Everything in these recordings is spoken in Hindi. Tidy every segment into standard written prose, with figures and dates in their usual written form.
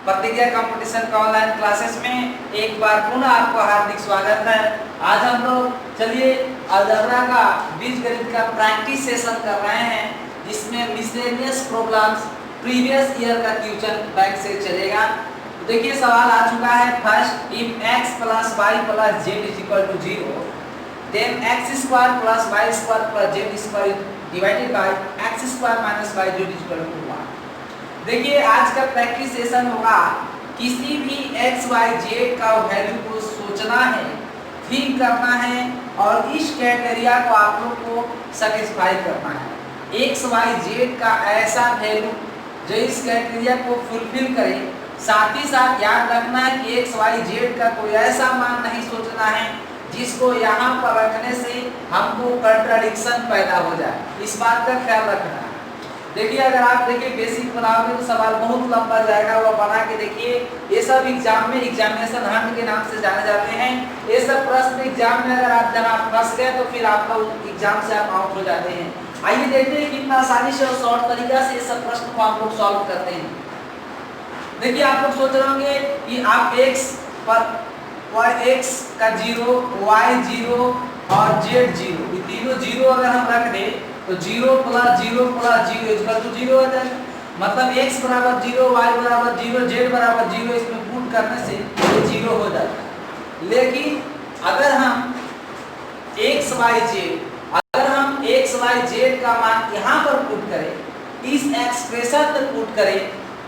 प्रतिज्ञा कंपटीशन का ऑनलाइन क्लासेस में एक बार पुनः आपका हार्दिक स्वागत है। आज हम लोग चलिए अलजेब्रा का बीजगणित का प्रैक्टिस सेशन कर रहे हैं, जिसमें मिसलेनियस प्रॉब्लम्स प्रीवियस ईयर का क्वेश्चन बैंक से चलेगा। तो देखिए सवाल आ चुका है। First, if x + y + z = 0 then x² + y² + z² divided by x² - yz = 1। देखिए आज का प्रैक्टिस सेशन होगा, किसी भी x y z का वैल्यू को सोचना है, थिंक करना है और इस क्राइटेरिया को आप लोग को सेटिस्फाई करना है। x y z का ऐसा वैल्यू जो इस क्राइटेरिया को फुलफिल करे। साथ ही साथ याद रखना है कि x y z का कोई ऐसा मान नहीं सोचना है जिसको यहाँ पर रखने से हमको कंट्राडिक्शन पैदा हो जाए। इस बात का ख्याल रखना है। देखिए अगर आप देखिए बेसिक बनाओगे तो सवाल बहुत लंबा जाएगा, वो बना के देखिए। ये सब एग्जाम में एग्जामिनेशन हंट के नाम से जाने जाते हैं। ये सब प्रश्न एग्जाम में अगर आप जहाँ फंस गए तो फिर आपका एग्जाम से आप आउट हो जाते हैं। आइए देखते हैं कितना आसानी से और शॉर्ट तरीका से ये सब प्रश्न को आप लोग सॉल्व करते हैं। देखिए आप लोग सोच रहे होंगे कि आप x पर x का 0, y 0 और z 0, ये तीनों 0 अगर हम रख दें तो 0 + 0 + 0 = 0 हो जाएगा। मतलब x = 0, y = 0, z = 0, इसमें पुट करने से ये 0 हो जाता है। लेकिन अगर हम x y z का मान यहाँ पर पुट करें, इस एक्सप्रेशन में पुट करें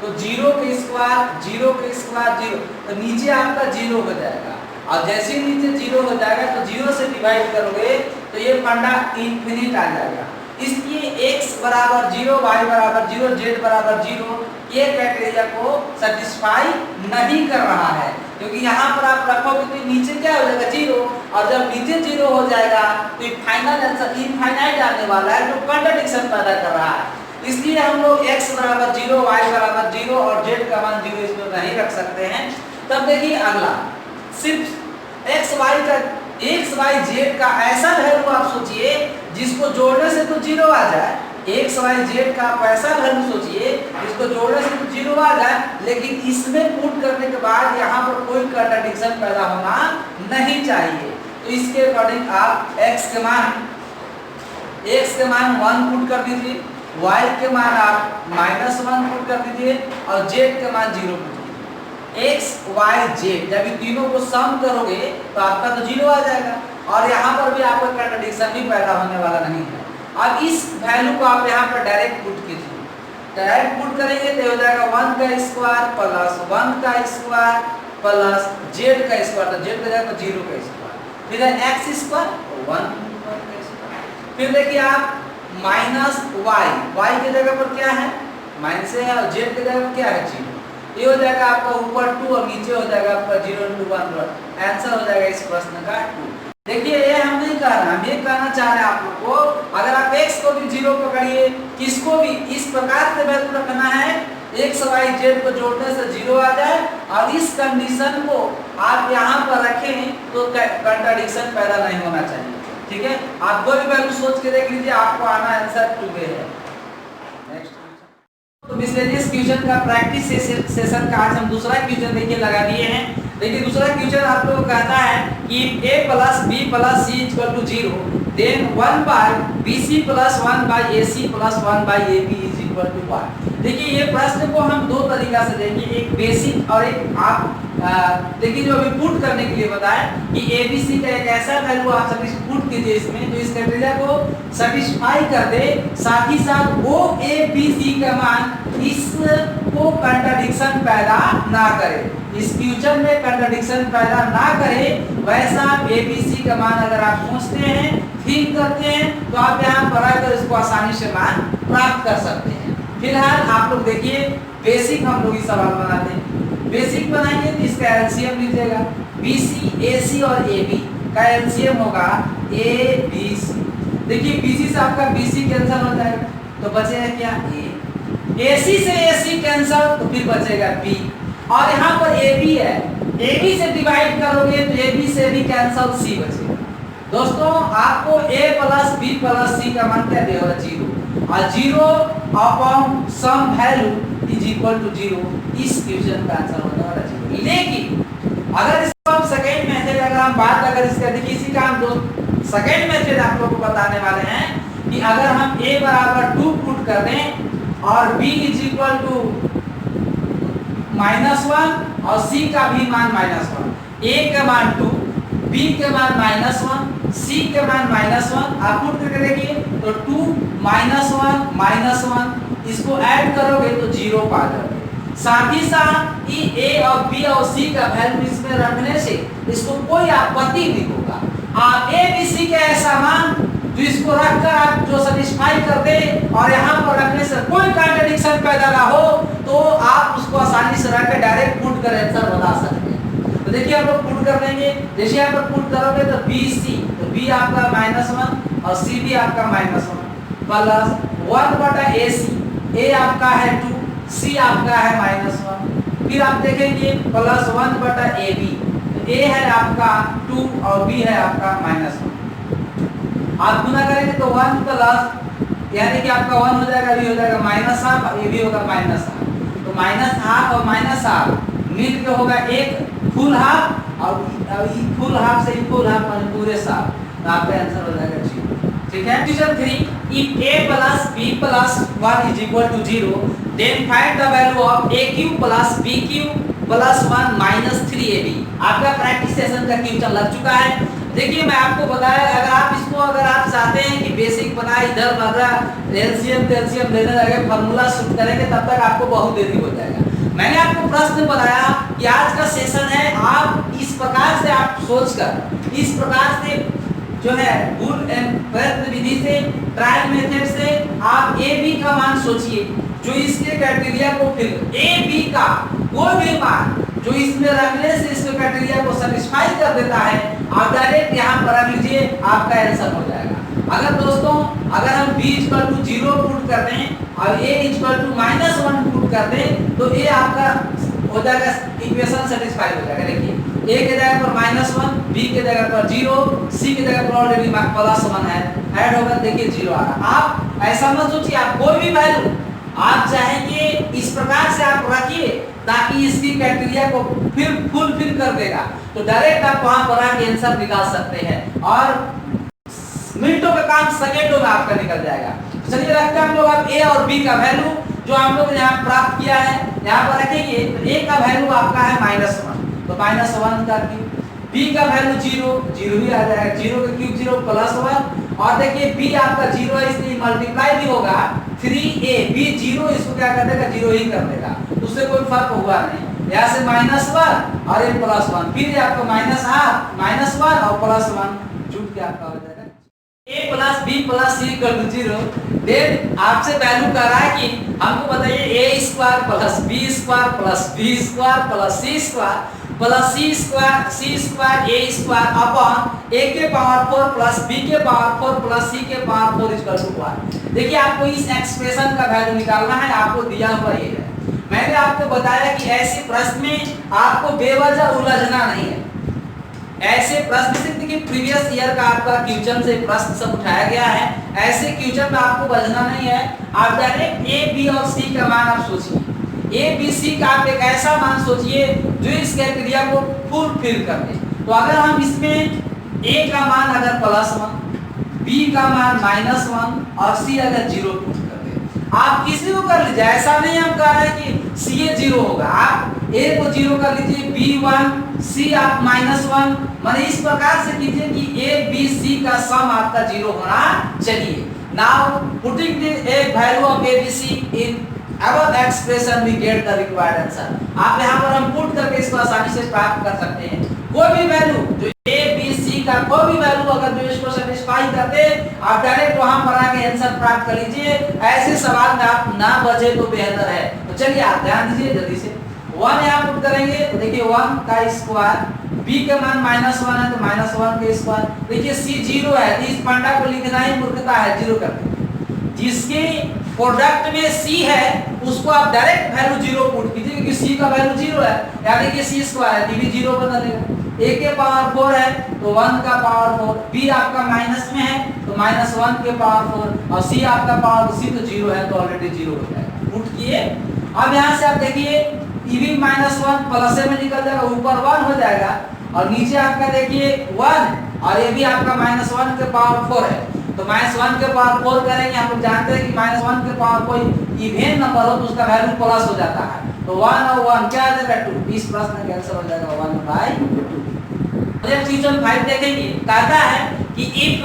तो 0 के स्क्वायर 0 के स्क्वायर 0, तो नीचे आपका 0 हो जाएगा। और जैसे ही नीचे 0 हो जाएगा तो 0 से डिवाइड करोगे तो ये फंडा इनफिनिट आ जाएगा। इसलिए x = 0, y = 0, z = 0 ये क्राइटेरिया को सेटिस्फाई नहीं कर रहा है, क्योंकि यहाँ पर आप रखोगे तो नीचे क्या हो जाएगा 0, और जब नीचे 0 हो जाएगा तो फाइनल आंसर इनफाइनाइट आने वाला है, जो कंट्राडिक्शन पैदा कर रहा है। इसलिए हम लोग x = 0, y = 0 और z का मान 0 इसमें नहीं रख सकते हैं। तब देखिए अगला, सिर्फ x y z का ऐसा वैल्यू आप सोचिए जिसको जोड़ने से तो 0 आ जाए। x y z का ऐसा वैल्यू सोचिए जिसको जोड़ने से तो 0 आ जाए, लेकिन इसमें पुट करने के बाद यहाँ पर कोई कंट्राडिक्शन पैदा होना नहीं चाहिए। तो इसके अकॉर्डिंग आप x के मान 1 पुट कर दीजिए, y के मान आप -1 पुट कर दीजिए और z के मान 0 पुट कीजिए। x y z जब ये तीनों को सम करोगे तो आपका तो 0 आ जाएगा, और यहाँ पर भी आपका कंट्राडिक्शन भी पैदा होने वाला नहीं है। अब इस वैल्यू को आप यहाँ पर डायरेक्ट पुट कीजिए। डायरेक्ट पुट करेंगे तो हो जाएगा 1 का स्क्वायर प्लस 1 का स्क्वायर प्लस z का स्क्वायर, तो z का जाएगा 0 का स्क्वायर, फिर है x स्क्वायर 1 का स्क्वायर। फिर देखिए आप -y की जगह पर क्या है माइनस है, और z की जगह पर क्या है 0। ये हो जाएगा आपका ऊपर 2 और नीचे हो जाएगा आपका 0 × 1। आंसर हो जाएगा इस प्रश्न का 2। देखिए ये हम नहीं कह रहे, हम ये कहना चाह रहे हैं आप लोग को, अगर आप x को भी 0 पकड़िए, किसको भी इस प्रकार से वैल्यू रखना है x y z को जोड़ने से 0 आ जाए, और इस कंडीशन को आप यहाँ पर रखें तो कंट्राडिक्शन पैदा नहीं होना चाहिए। ठीक है, आप कोई भी वैल्यू सोच के देख लीजिए, आपको आना आंसर 2 है। नेक्स्ट तो मिसलेनियस क्वेश्चन का प्रैक्टिस सेशन का आज हम दूसरा क्वेश्चन देखिए लगा दिए हैं। देखिए दूसरा क्वेश्चन आप लोगों को कहता है कि a + b + c = 0 then 1/bc + 1/ac + 1/ab = 1। देखिए ये प्रश्न को हम दो तरीका से देंगे, एक बेसिक और एक आप देखिए जो अभी पुट करने के लिए बताया कि abc का एक ऐसा वैल्यू आप सभी पुट कीजिए इसमें जो इस क्राइटेरिया को सेटिस्फाई कर दे, साथ ही साथ वो abc का मान इसको कंट्राडिक्शन पैदा ना करे, इस फ्यूचर में कंट्राडिक्शन पैदा ना करे। वैसा abc का मान अगर आप सोचते हैं, थिंक करते हैं, तो आप यहाँ पर आकर इसको आसानी से मान प्राप्त कर सकते हैं। फिलहाल आप लोग देखिए बेसिक हम लोग इस सवाल बनाते हैं। बेसिक बनाएंगे तो इसका एलसीएम लीजिएगा, BC AC और AB का एलसीएम होगा ABC। देखिए BC से आपका BC कैंसिल हो जाएगा तो बचेगा क्या A, AC से AC कैंसिल तो फिर बचेगा B, और यहाँ पर AB है, AB से डिवाइड करोगे तो AB से भी कैंसिल C बचेगा। दोस्तों आपको A + B + C का मान क्या देगा 0, और 0 upon some value is equal to 0, इस क्वेश्चन का आंसर होने वाला 0। लेकिन अगर इसको हम सेकंड मेथड अगर हम बात अगर इसका देखिए इसी का हम दो सेकंड मेथड आप लोगों को बताने वाले हैं कि अगर हम a बराबर 2 पुट कर दें और b इज इक्वल टू -1 और c का भी मान -1, a के मान 2, b के मान -1, c के मान -1 आप पुट करके देखिए तो 2 -1 -1 इसको ऐड करोगे तो 0 पा जाओगे। साथ ही साथ ए और बी और सी का वैल्यू इसमें रखने से इसको कोई आपत्ति नहीं होगा। आप ए बी सी के ऐसा मान जो इसको रखकर आप जो सेटिस्फाई कर दे और यहाँ पर रखने से कोई कॉन्ट्रडिक्शन पैदा ना हो तो आप उसको आसानी से रख के डायरेक्ट पुट कर आंसर बता सकते हैं। तो देखिए आप लोग पुट कर देंगे, जैसे यहाँ पर पुट करोगे तो बी सी, तो बी आपका -1 और सी भी आपका -1 प्लस 1/AC, ए आपका है 2, सी आपका है -1, फिर आप देखेंगे प्लस 1/AB, ए है आपका 2 और बी है आपका -1। आप गुना करेंगे तो 1 प्लस यानी कि आपका 1 हो जाएगा, बी हो जाएगा -1 और ए भी होगा -1, तो -1/2 और -1/2 मिल के होगा एक फुल हाफ और फुल हाफ से फुल हाफ माने पूरे साफ, तो आपका आंसर हो जाएगा 0। ठीक है। Question 3, if a plus b plus 1 is equal to 0 then find the value of aq plus bq plus 1 minus 3ab। आपका प्रैक्टिस सेशन का क्वेश्चन लग चुका है। देखिए मैं आपको बताया अगर आप चाहते हैं कि बेसिक पता इधर वगैरह एलसीएम टेलसीएम लेने लगे फार्मूला शूट करेंगे तब तक आपको बहुत देरी हो जाएगा। मैंने आपको प्रश्न बताया कि आज का सेशन है, आप इस प्रकार से आप सोचकर इस प्रकार से जो है गुड एंड प्रयत्न विधि से ट्रायल मेथड से आप ए बी का मान सोचिए जो इसके क्राइटेरिया को फिल ए बी का कोई भी मान जो इसमें रखने से इसके क्राइटेरिया को सेटिस्फाई कर देता है आप डायरेक्ट यहाँ पर रख लीजिए, आपका आंसर हो जाएगा। अगर दोस्तों अगर हम b इक्वल टू 0 पुट कर दें और a इक्वल टू -1 पुट कर दें तो ये आपका हो जाएगा इक्वेशन सेटिस्फाई हो जाएगा। देखिए a के जगह पर -1, b के जगह पर 0, c के जगह पर ऑलरेडी +1 है, ऐड होगा देखिए 0 आ रहा। आप ऐसा मत सोचिए, आप कोई भी वैल्यू आप चाहेंगे इस प्रकार से आप रखिए ताकि इसकी क्राइटेरिया को फिर फुलफिल कर देगा, तो डायरेक्ट आप वहां पर आके आंसर निकाल सकते हैं और मिनटों का काम सेकंडों में आपका निकल जाएगा। चलिए रखते हैं हम लोग अब ए और बी का वैल्यू जो हम लोग यहाँ प्राप्त किया है यहाँ पर रखेंगे। तो ए का वैल्यू आपका है -1, तो -1 का क्यूब, बी का वैल्यू 0 ही आ जाएगा, 0 का क्यूब 0 +1 और देखिए बी आपका 0 है इसलिए मल्टीप्लाई भी होगा 3a, b 0 इसको क्या कर देगा 0 ही कर देगा, उससे कोई फर्क हुआ नहीं। यहाँ से -1 और ये +1, फिर आपको -1 और +1 जुट के आपका हो जाएगा a plus b plus c equal to 0। Then आपसे वैल्यू कर रहा है कि हमको बताइए a square plus b square plus b square plus c square plus c square a square upon a के पावर 4 प्लस b के पावर 4 प्लस c के पावर 4 इक्वल टू 1। देखिए आपको इस एक्सप्रेशन का वैल्यू निकालना है, आपको दिया हुआ ये है। मैंने आपको बताया कि ऐसे प्रश्न में आपको बेवजह उलझना नहीं है। ऐसे प्रश्न से देखिए प्रीवियस ईयर का आपका क्वेश्चन से प्रश्न सब उठाया गया है, ऐसे क्वेश्चन में आपको बचना नहीं है। आप डायरेक्ट ए बी और सी का मान आप सोचिए, ए बी सी का आप एक ऐसा मान सोचिए जो इस क्राइटेरिया को फुलफिल कर दे। तो अगर हम इसमें ए का मान अगर +1, बी का मान -1 और सी अगर 0 पुट कर दे, आप किसी को कर लीजिए, ऐसा नहीं हम कह रहे हैं कि सी ए 0 होगा, आप ए को 0 कर लीजिए, बी 1, सी आप -1, माने इस प्रकार से कीजिए कि ए बी सी का सम आपका 0 होना चाहिए। Now putting the value of A B C in above expression we get the required answer। आप यहाँ पर हम पुट करके इसको आसानी से प्राप्त कर सकते हैं। कोई भी वैल्यू जो ए बी सी का कोई भी वैल्यू अगर जो इसको सेटिस्फाई करते आप डायरेक्ट वहां पर आके आंसर प्राप्त कर लीजिए। ऐसे सवाल में आप ना बचे तो बेहतर है। तो चलिए आप ध्यान दीजिए जल्दी से 1 यहाँ पुट करेंगे तो देखिए 1 का स्क्वायर, b का मान -1 है तो -1 का स्क्वायर, देखिए c 0 है तो इस पंडा को लिखना ही मूर्खता है, 0 कर देंगे। जिसके प्रोडक्ट में c है उसको आप डायरेक्ट वैल्यू 0 पुट कीजिए क्योंकि c का वैल्यू 0 है, यानी कि c स्क्वायर है, b 0 बना देगा। a के पावर 4 है तो 1 का पावर 4, b आपका माइनस में है तो -1 के पावर 4 और c आपका पावर c तो 0 है तो ऑलरेडी 0 हो जाएगा। पुट किए अब यहाँ से आप देखिए EB -1 प्लस में निकल जाएगा, ऊपर 1 हो जाएगा और नीचे आपका देखिए 1 और ये भी आपका -1 के पावर 4 है। तो -1 के पावर 4 करेंगे, हम लोग जानते हैं कि -1 के पावर कोई इवेन नंबर हो तो उसका वैल्यू प्लस हो जाता है। तो 1 और 1 क्या आ जाएगा 2, इस प्रश्न का आंसर हो जाएगा 1/2। नेक्स्ट क्वेश्चन 5 देखेंगे, कहता है कि इफ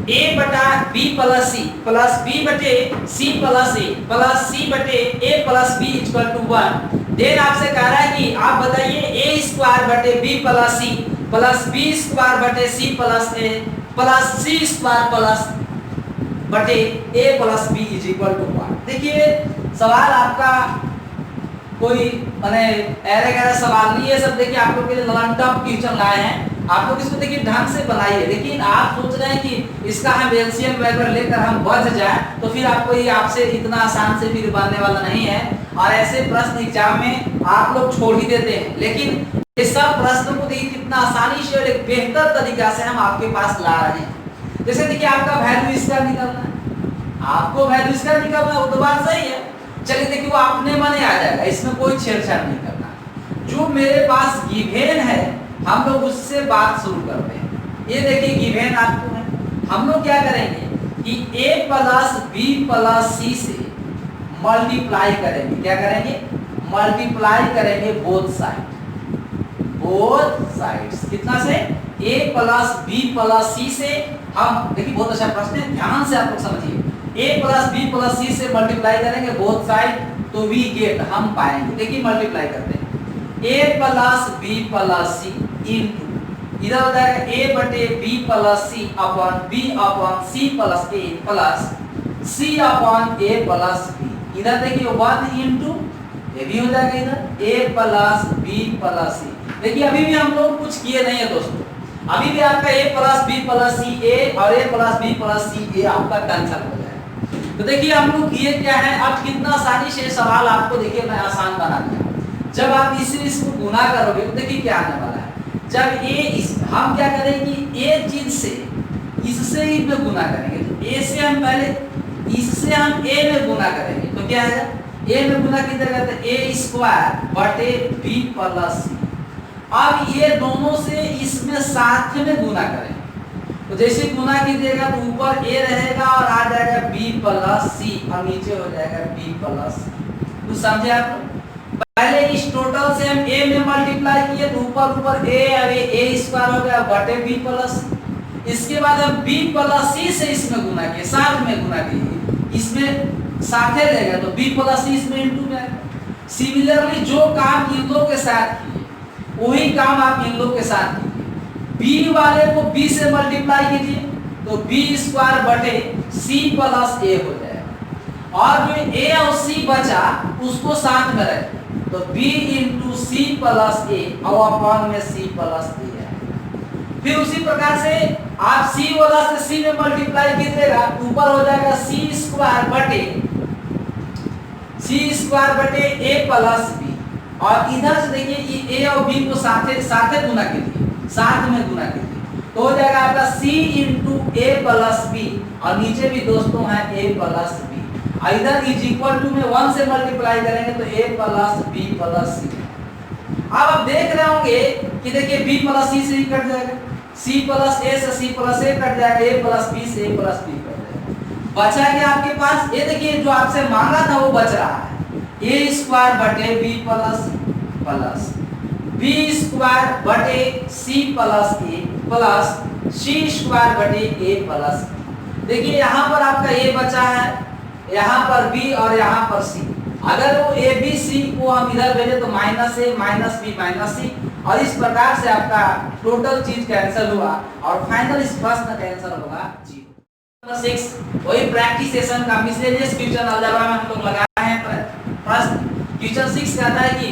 a बटा b plus c plus b बटे c plus a plus c बटे a plus b equal to 1, then आपसे कह रहा है कि आप बताइए a स्क्वायर बटे b plus c plus b square बटे c plus a plus c square plus बटे a plus b is equal to 1। देखिए सवाल आपका कोई माने एरे गैरे सवाल नहीं है, सब देखिए आप लोग के लिए लर्न टॉप क्वेश्चन लाए हैं। आप लोग इसको देखिए ढंग से बनाइए, लेकिन आप सोच रहे हैं कि इसका हम एलसीएम वगैरह लेकर हम बच जाए तो फिर आपको ये आपसे इतना आसान से फिर बनने वाला नहीं है। और ऐसे प्रश्न एग्जाम में आप लोग छोड़ ही देते हैं, लेकिन ये सब प्रश्नों को देखिए कितना आसानी से और एक बेहतर तरीका से हम आपके पास ला रहे हैं। जैसे देखिए आपका वैल्यू इसका निकलना है, आपको वैल्यू इसका निकलना है, वो तो बात सही है। चलिए देखिए वो अपने मने आ जाएगा, इसमें कोई छेड़छाड़ नहीं करना। जो मेरे पास गिवन है हम लोग उससे बात शुरू करते हैं। ये देखिए गिवन आपको है, हम लोग क्या करेंगे कि a plus b plus c से मल्टीप्लाई करेंगे। क्या करेंगे? मल्टीप्लाई करेंगे बोथ साइड्स। कितना से? a plus b plus c से। हम देखिए बहुत अच्छा प्रश्न है, ध्यान से आप लोग समझिए। a plus b plus c से मल्टीप्लाई करेंगे बोथ साइड, तो वी गेट हम पाएंगे। देखिए मल्टीप्लाई करते हैं a plus b plus c into इधर हो जाएगा a बटे b plus c upon b upon c plus a plus c upon a plus b। इधर देखिए 1 इंटू ये भी हो जाएगा इधर a plus b plus c। देखिए अभी भी हम लोग कुछ किए नहीं है दोस्तों, अभी भी आपका a plus b plus c a और a plus b plus c a आपका कैंसिल हो जाएगा। तो देखिए हम लोग किए क्या है, अब कितना आसानी से सवाल आपको देखिए मैं आसान बना दिया। जब आप इसको गुना करोगे तो देखिए क्या आने वाला है। जब हम क्या करेंगे कि ए चीज से इससे ही में गुना करेंगे, तो ए से हम पहले इससे हम ए में गुना करेंगे तो क्या है, ए में गुना कीजिएगा तो ए स्क्वायर बटे बी प्लस सी। अब ये दोनों से इसमें साथ में गुना करेंगे, तो जैसे गुना कीजिएगा तो ऊपर ए रहेगा और आ जाएगा बी प्लस सी और नीचे हो जाएगा बी प्लस। कुछ समझे आप? पहले इस टोटल से हम a में मल्टीप्लाई किए तो ऊपर a और a स्क्वायर हो गया बटे b प्लस। इसके बाद हम b प्लस c से इसमें गुना किए, साथ में गुना किए, इसमें साथे ले गए तो b प्लस c इसमें इंटू जाएगा। सिमिलरली जो काम इन लोग के साथ किए वही काम आप इन लोग के साथ कीजिए। b वाले को b से मल्टीप्लाई कीजिए तो b स्क्वायर बटे c प्लस a हो जाएगा, और जो a और c बचा उसको साथ में रखें तो b इंटू सी प्लस ए और अपॉन में c प्लस ए है। फिर उसी प्रकार से आप c वाला से c में मल्टीप्लाई कीजिएगा, ऊपर हो जाएगा c स्क्वायर बटे a प्लस b, और इधर से देखिए ये a और b को साथे गुना कीजिए, साथ में गुना कीजिए तो हो जाएगा आपका c into a plus b, और नीचे भी दोस्तों है a प्लस b। इधर इज इक्वल टू में 1 से मल्टीप्लाई करेंगे तो a plus b plus c। अब आप देख रहे होंगे कि देखिए b प्लस c से ही कट जाएगा, c प्लस a से c प्लस a कट जाएगा, a प्लस b से a प्लस b कट जाएगा। बचा क्या आपके पास? ये देखिए जो आपसे मांगा था वो बच रहा है, a स्क्वायर बटे b प्लस b स्क्वायर बटे c plus a plus c square बटे a प्लस। देखिए यहाँ पर आपका a बचा है, यहाँ पर b और यहाँ पर c। अगर वो a b c को हम इधर भेजे तो minus a minus b minus c, और इस प्रकार से आपका टोटल चीज कैंसिल हुआ और फाइनल इस प्रश्न का आंसर होगा 0। नंबर 6 वही प्रैक्टिस सेशन का मिसलेनियस क्वेश्चन अलजेब्रा में हम लोग लगाए हैं प्रश्न। क्वेश्चन 6 कहता है कि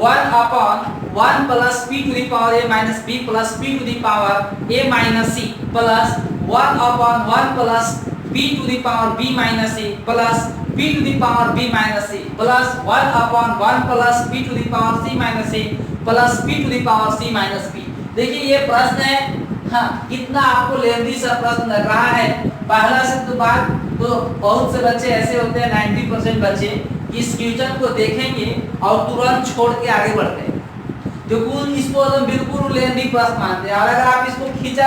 1 upon 1 plus p to the power a minus b plus p to the power a minus c plus 1 upon 1 plus p to the power b minus a plus p to the power b minus c plus 1 upon 1 plus p to the power c minus a plus p to the power c minus b। देखिए ये प्रश्न है, हाँ कितना आपको लेंदी सा प्रश्न लग रहा है। पहला से तो बात तो बहुत से बच्चे ऐसे होते हैं 90% बच्चे इस क्वेश्चन को देखेंगे और तुरंत छोड़ के आगे बढ़ते हैं, क्योंकि इसको हम बिल्कुल लेंदी प्रश्न मानते हैं। और अगर आप इसको खींच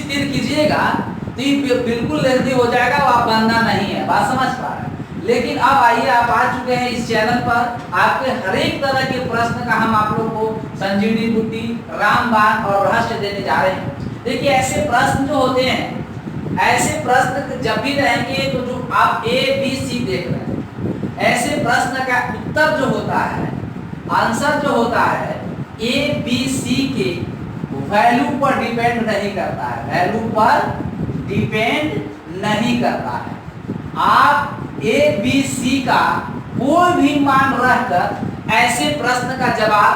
तीर कीजिएगा तो ये बिल्कुल लेंदी हो जाएगा, वो आप बनना नहीं है, बात समझ पा रहे हैं। लेकिन अब आइए, आप आ चुके हैं इस चैनल पर, आपके हर एक तरह के प्रश्न का हम आप लोग को संजीवनी बुद्धि, रामबाण और रहस्य देने जा रहे हैं। देखिए ऐसे प्रश्न जो होते हैं, ऐसे प्रश्न जब भी रहेंगे तो जो आप ए बी सी देख रहे हैं, ऐसे प्रश्न का उत्तर जो होता है, आंसर जो होता है, ए बी सी के वैल्यू पर डिपेंड नहीं करता है, वैल्यू पर डिपेंड नहीं करता है। आप ए बी सी का कोई भी मान रखकर ऐसे प्रश्न का जवाब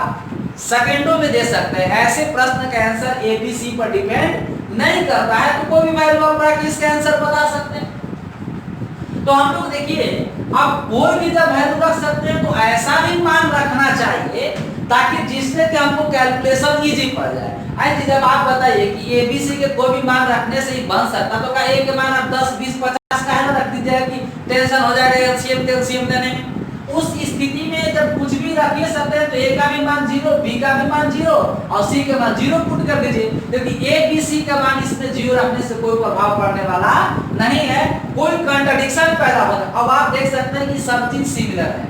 सेकंडों में दे सकते हैं। ऐसे प्रश्न का आंसर ए बी सी पर डिपेंड नहीं करता है, तो कोई भी वैल्यू आप रख के इसका आंसर बता सकते हैं। तो हम लोग देखिए, आप कोई भी जब वैल्यू रख सकते हैं तो ऐसा भी मान रखना चाहिए ताकि जिससे कि हमको कैलकुलेशन इजी पड़ जाए। ऐसे जब आप बताइए कि ए बी सी के कोई भी मान रखने से ही बन सकता, तो क्या ए के मान आप 10 20 50 का है ना रख दीजिएगा कि टेंशन हो जाएगा एलसीएम कैल्शियम देने में। उस स्थिति में जब कुछ भी रख ले सकते हैं तो ए का भी मान 0, बी का भी मान 0 और सी के मान 0 पुट कर दीजिए, क्योंकि ए बी सी का मान इसमें 0 रखने से कोई प्रभाव पड़ने वाला नहीं है, कोई कंट्रडिक्शन पैदा होगा। अब आप देख सकते हैं कि सब चीज सिमिलर है,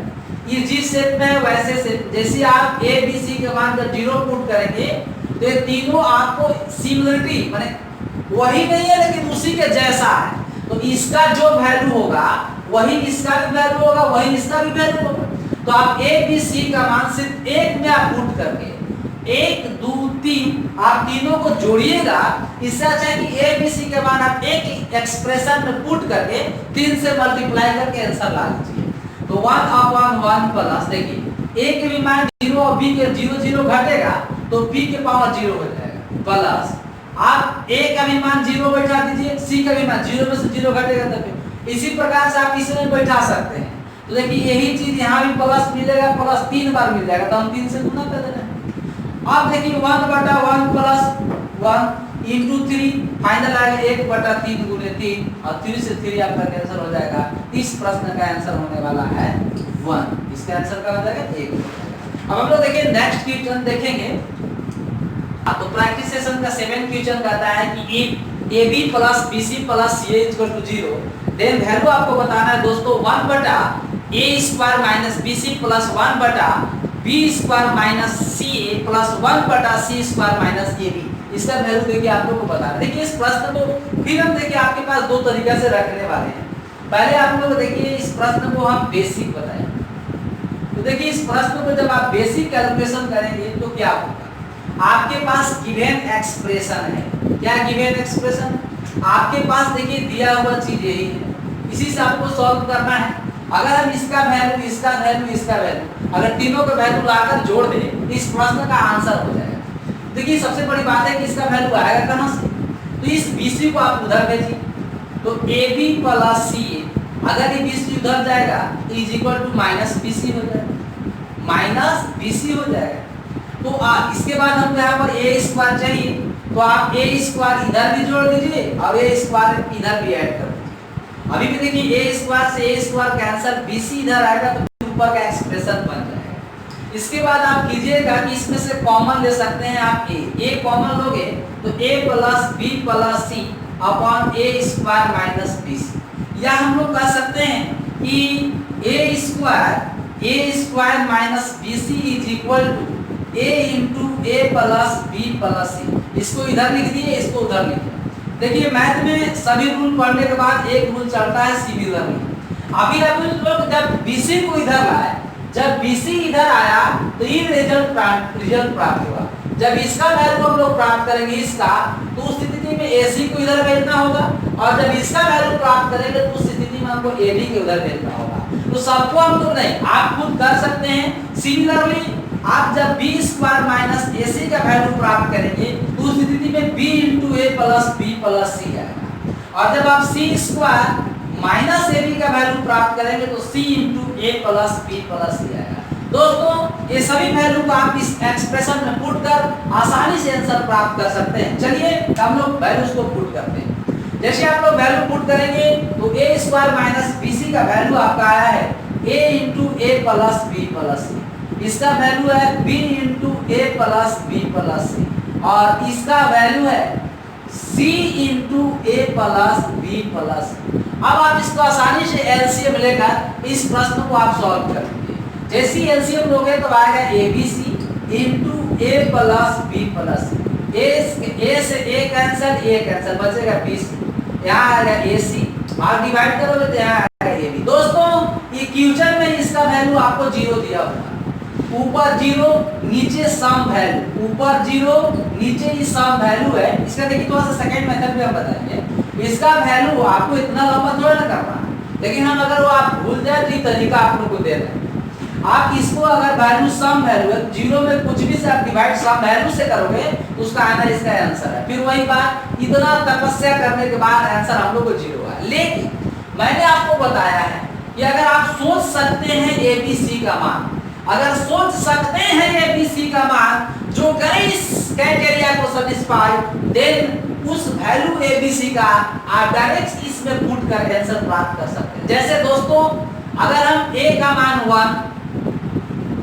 ये जिस शेप में है वैसे से, जैसे आप ए बी सी के मान जब 0 पुट करेंगे तो ये तीनों आपको सिमिलरिटी माने वही नहीं है लेकिन उसी के जैसा है, तो इसका जो वैल्यू होगा वही इसका भी वैल्यू होगा, वही इसका भी वैल्यू होगा। तो आप ए बी सी का मान सिर्फ एक में आप पुट करके 1 2 3 आप तीनों को जोड़िएगा, इससे अच्छा है कि ए बी सी के मान आप एक एक्सप्रेशन में पुट करके 3 से मल्टीप्लाई करके आंसर ला लीजिए। तो 1/1 प्लस, देखिए ए के भी मान 0 और बी के 0 0 घटेगा तो बी के पावर 0 हो जाएगा, प्लस आप ए का भी मान 0 बैठा दीजिए, सी का भी मान 0 में से 0 घटेगा तब इसी प्रकार से आप इसमें बैठा सकते हैं। तो देखिए यही चीज यहाँ भी प्लस मिलेगा, प्लस 3 बार मिल जाएगा, तो हम 3 से गुना कर देना। अब देखिए 1/1 प्लस 1 इंटू 3 फाइनल आएगा 1/3 गुने 3 और 3 से 3 आपका आंसर हो जाएगा। इस प्रश्न का आंसर होने वाला है 1, इसका आंसर क्या हो जाएगा 1। अब हम लोग देखिए नेक्स्ट क्वेश्चन देखेंगे। तो प्रैक्टिस सेशन का 7 क्वेश्चन कहता है कि if A B plus B C plus C is equal to 0, then value आपको बताना है दोस्तों 1/a² minus B C plus 1/b² minus C A plus 1/c² minus A B. इसका वैल्यू देखिए आप लोग को बताना है। देखिए इस प्रश्न को फिर हम देखिए आपके पास दो तरीके से रखने वाले हैं। पहले आप लोग देखिए इस प्रश्न को हम बेसिक बताएंगे। तो देखिए इस प्रश्न को जब आप बेसिक कैलकुलेशन करेंगे तो क्या होगा, आपके पास गिवन एक्सप्रेशन है। क्या गिवन एक्सप्रेशन? आपके पास देखिए दिया हुआ चीज यही है, इसी से आपको सॉल्व करना है। अगर हम इसका वैल्यू इसका वैल्यू इसका वैल्यू अगर तीनों का वैल्यू लाकर जोड़ दें इस प्रश्न का आंसर हो जाएगा। देखिए सबसे बड़ी बात है कि इसका वैल्यू आएगा कहां से, तो इस BC को आप उधर भेजिए, तो AB प्लस CA अगर ये BC उधर जाएगा is equal to minus BC हो जाएगा, माइनस BC हो जाएगा। तो इसके बाद हमको यहाँ पर A² चाहिए, तो आप A² इधर भी जोड़ दीजिए और A² इधर भी ऐड कर दीजिए। अभी भी देखिए A² से A² कैंसिल, BC इधर आएगा तो ऊपर का एक्सप्रेशन बन जाएगा। इसके बाद आप कीजिएगा कि इसमें से कॉमन ले सकते हैं आप A कॉमन लोगे तो A plus B plus C upon A² minus BC। या हम लोग कह सकते हैं कि A² minus BC is equal to A into A plus B plus C। इसको इधर लिख दिए, इसको उधर लिख दिए। देखिए मैथ में सभी रूल पढ़ने के बाद एक रूल चलता है सिमिलर रूल। अभी आप लोग जब BC को इधर लाए, जब BC इधर आया तो ये रिजल्ट प्राप्त हुआ। जब इसका वैल्यू हम लोग प्राप्त करेंगे इसका, तो उस स्थिति में AC को इधर भेजना होगा, और जब इसका वैल्यू प्राप्त करेंगे तो उस स्थिति में हमको AB के उधर भेजना होगा। तो सबको हम लोग नहीं, आप खुद कर सकते हैं। सिमिलरली आप जब B² माइनस AC का वैल्यू प्राप्त करेंगे तो उस स्थिति में B into A plus B plus C आएगा, और जब आप C² माइनस AB का वैल्यू प्राप्त करेंगे तो C into A plus B plus C आएगा। दोस्तों ये सभी वैल्यू को आप इस एक्सप्रेशन में पुट कर आसानी से आंसर प्राप्त कर सकते हैं। चलिए हम लोग वैल्यूज को पुट करते हैं। जैसे आप लोग वैल्यू पुट करेंगे तो A² माइनस BC का वैल्यू आपका आया है a into A plus B plus C, इसका वैल्यू है b into A plus B plus C, और इसका वैल्यू है c into A plus B plus C. अब आप इसको आसानी से एलसीएम लेकर इस प्रश्न को आप सॉल्व कर लीजिए। जैसे ही एलसीएम लोगे तो आएगा A B C into A plus B plus C, A से ए कैंसिल, ए कैंसिल, बचेगा बी सी, यहाँ आएगा ए सी, आप डिवाइड करोगे तो यहाँ आएगा ए बी। दोस्तों ये क्वेश्चन में इसका वैल्यू आपको 0 दिया होगा, ऊपर 0 नीचे सम वैल्यू, ऊपर 0 नीचे ही सम वैल्यू है। इसका देखिए थोड़ा सा सेकंड मेथड में हम बताएंगे। इसका वैल्यू आपको इतना लंबा थोड़ा ना करना है, लेकिन हम अगर वो आप भूल जाए तो ये तरीका आप लोग को दे रहे हैं। आप इसको अगर वैल्यू सम वैल्यू है, 0 में कुछ भी से आप डिवाइड सम वैल्यू से करोगे तो उसका आना इसका आंसर है। फिर वही बात, इतना तपस्या करने के बाद आंसर हम लोग को 0 है। लेकिन मैंने आपको बताया है कि अगर आप सोच सकते हैं एबीसी का मान, अगर सोच सकते हैं एबीसी का मान जो करे इस क्राइटेरिया को सेटिस्फाई, देन उस वैल्यू एबीसी का आप डायरेक्ट इसमें पुट कर आंसर प्राप्त कर सकते हैं। जैसे दोस्तों अगर हम a का मान 1,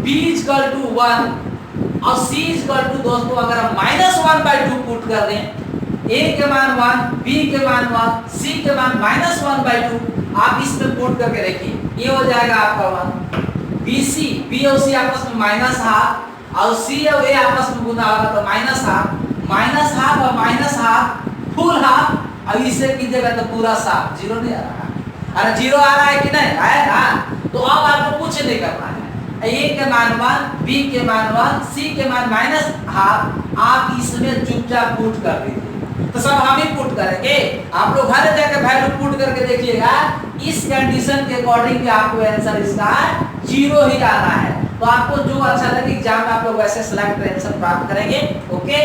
b इक्वल टू 1 और c इक्वल टू दोस्तों अगर हम -1/2 पुट कर दें, a के मान 1, b के मान 1, c के मान -1/2, आप इसमें पुट करके देखिए, ये हो जाएगा आपका 1। bc, b और c आपस में -1/2 और c और a आपस में गुना होगा तो -1/2 और -1/2 फुल हाफ, अब इसे कीजिएगा तो पूरा साफ, 0 नहीं आ रहा है। अरे 0 आ रहा है कि नहीं आया ना, तो अब आपको कुछ नहीं करना है। a के मान 1, b के मान 1, c के मान -1/2, आप इसमें चुपचाप पुट कर दीजिए। तो सब हम ही पुट करेंगे, आप लोग हर जगह वैल्यू पुट करके देखिएगा, इस कंडीशन के अकॉर्डिंग आपको आंसर इसका 0 ही आना है। तो आपको जो अच्छा लगे एग्जाम में आप लोग वैसे सिलेक्ट आंसर प्राप्त करेंगे। ओके,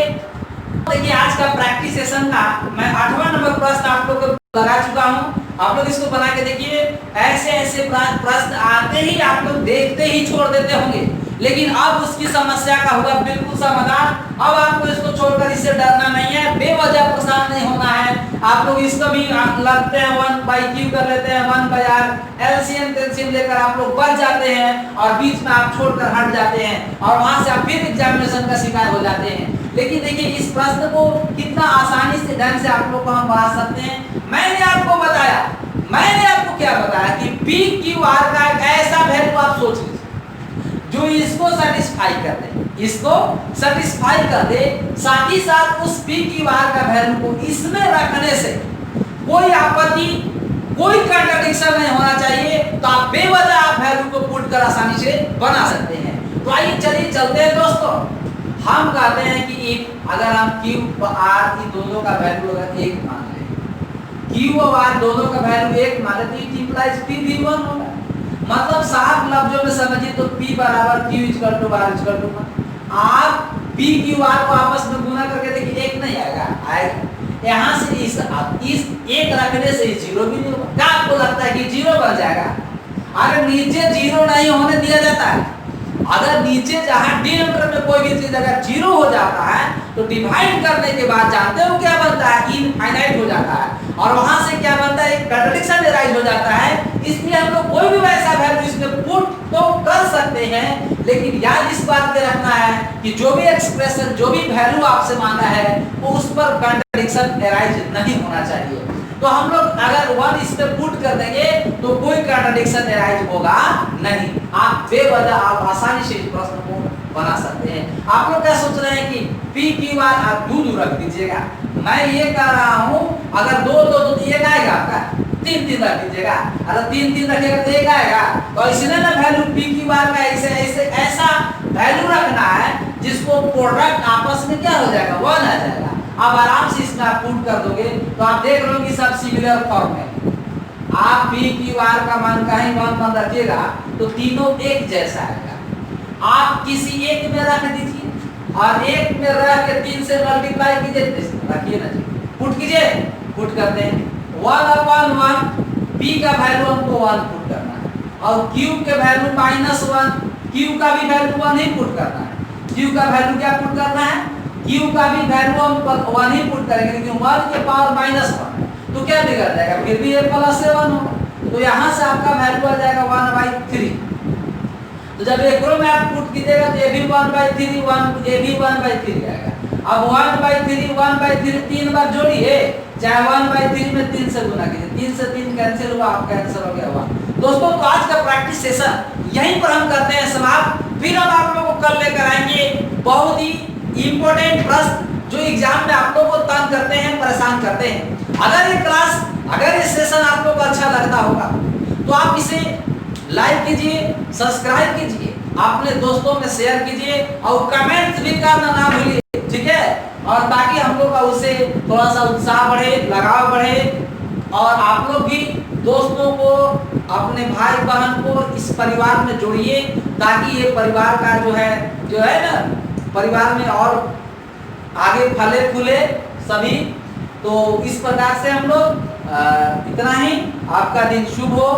देखिए आज का प्रैक्टिस सेशन का मैं 8वां नंबर प्रश्न आप लोग को लगा चुका हूं, आप लोग इसको बना के देखिए। ऐसे ऐसे प्रश्न आते ही आप लोग देखते ही छोड़ देते होंगे, लेकिन अब उसकी समस्या का होगा बिल्कुल समाधान। अब आपको इसको छोड़कर इससे डरना नहीं है, बेवजह परेशान नहीं होना है। आप लोग इसको भी लगते हैं 1/q कर लेते हैं, 1/r एलसीएम टेंसियम लेकर आप लोग बढ़ जाते हैं और बीच में आप छोड़कर हट जाते हैं और वहां से आप फिर एग्जामिनेशन का शिकार हो जाते हैं। लेकिन देखिए इस प्रश्न को कितना आसानी से ढंग से आप लोग को हम बना सकते हैं। मैंने आपको बताया, मैंने आपको क्या बताया कि पी क्यू आर का एक ऐसा वैल्यू आप सोच लीजिए जो इसको सेटिस्फाई कर दे, इसको सेटिस्फाई कर दे, साथ ही साथ उस पी क्यू आर का वैल्यू को इसमें रखने से कोई आपत्ति, कोई कंट्राडिक्शन नहीं होना चाहिए। तो आप बेवजह आप वैल्यू को पुट कर आसानी से बना सकते हैं। तो आइए चलिए चलते हैं दोस्तों। हम कहते हैं कि इफ अगर हम क्यू आर की दोनों का वैल्यू अगर 1 मान लें, क्यू और आर दोनों का वैल्यू 1 मान लें, तो इट इंप्लाइज पी भी 1 होगा। मतलब साफ लफ्जों में समझिए तो P बराबर Q equal to R equal to 1। आप P Q R को आपस में गुना करके देखिए 1 नहीं आएगा, आएगा यहाँ से इस 1 रखने से 0 भी नहीं होगा। क्या आपको लगता है कि 0 बन जाएगा? अगर नीचे 0 नहीं होने दिया जाता है, अगर नीचे जहां डिनोमिनेटर में कोई भी चीज अगर 0 हो जाता है तो डिवाइड करने के बाद जानते हो क्या बनता है? इनफाइनाइट हो जाता है और वहां से क्या बनता है? एक कंट्राडिक्शन अराइज हो जाता है। इसलिए हम लोग कोई भी वैसा वैल्यू इसमें पुट तो कर सकते हैं, लेकिन याद इस बात पे रखना है कि जो भी एक्सप्रेशन, जो भी वैल्यू आपसे मांगा है वो उस पर कंट्राडिक्शन अराइज नहीं होना चाहिए। तो हम लोग अगर 1 इस पे पुट कर देंगे तो कोई कंट्राडिक्शन अराइज होगा नहीं। आप बेवजह आप आसानी से इस प्रश्न को बना सकते हैं। आप लोग क्या सोच रहे हैं कि पी क्यू आर आप दूर रख दीजिएगा, मैं ये कह रहा हूं अगर 2 2 तो 1 आएगा आपका, 3 3 रख दीजिएगा, अगर 3 3 रखेगा तो 1 आएगा। तो इसने ना वैल्यू पी क्यू आर का ऐसा वैल्यू रखना है जिसको प्रोडक्ट आपस में क्या हो जाएगा? 1 आ जाएगा। अब आराम से इसमें आप पुट कर दोगे तो आप देख रहे हो कि सब सिमिलर फॉर्म है। आप पी क्यू आर का मान कहीं 1 रखिएगा तो तीनों एक जैसा आएगा। आप किसी एक में रख दीजिए और एक में रख के 3 से मल्टीप्लाई कीजिए, रखिए ना जी, पुट कीजिए, पुट करते हैं 1/1, p का वैल्यू हमको 1 पुट करना है और q के वैल्यू -1, q का भी वैल्यू 1 ही पुट करना है। q का वैल्यू क्या पुट करना है? q का भी वैल्यू हम 1 ही पुट करेंगे, लेकिन 1 के पावर -1 तो क्या बिगड़ जाएगा? फिर भी ये +1 होगा। तो यहाँ से आपका वैल्यू आ जाएगा 1/3 3। तो जब एकरो में आप पुट कीजिएगा तो ये भी 1/3 ये भी 1/3 आएगा। अब 1/3 1/3 3 बार जोड़िए, चाहे 1/3 में 3 से गुना कीजिए, 3 से 3 कैंसिल हुआ, आपका आंसर हो गया 1। दोस्तों तो आज का प्रैक्टिस सेशन यहीं पर हम करते हैं समाप्त। फिर हम आप लोगों को कल लेकर आएंगे बहुत ही इंपॉर्टेंट प्रश्न जो एग्जाम में आप लोगों को तंग करते हैं, परेशान करते हैं। अगर ये सेशन आप लोगों को अच्छा लगता होगा तो आप इसे लाइक कीजिए, सब्सक्राइब कीजिए, अपने दोस्तों में शेयर कीजिए और कमेंट भी करना ना भूलिए, ठीक है। और ताकि हम लोग का उससे थोड़ा सा उत्साह बढ़े, लगाव बढ़े और आप लोग भी दोस्तों को, अपने भाई बहन को इस परिवार में जोड़िए ताकि ये परिवार का जो है ना, परिवार में और आगे फले फूले सभी। तो इस प्रकार से हम लोग इतना ही, आपका दिन शुभ हो।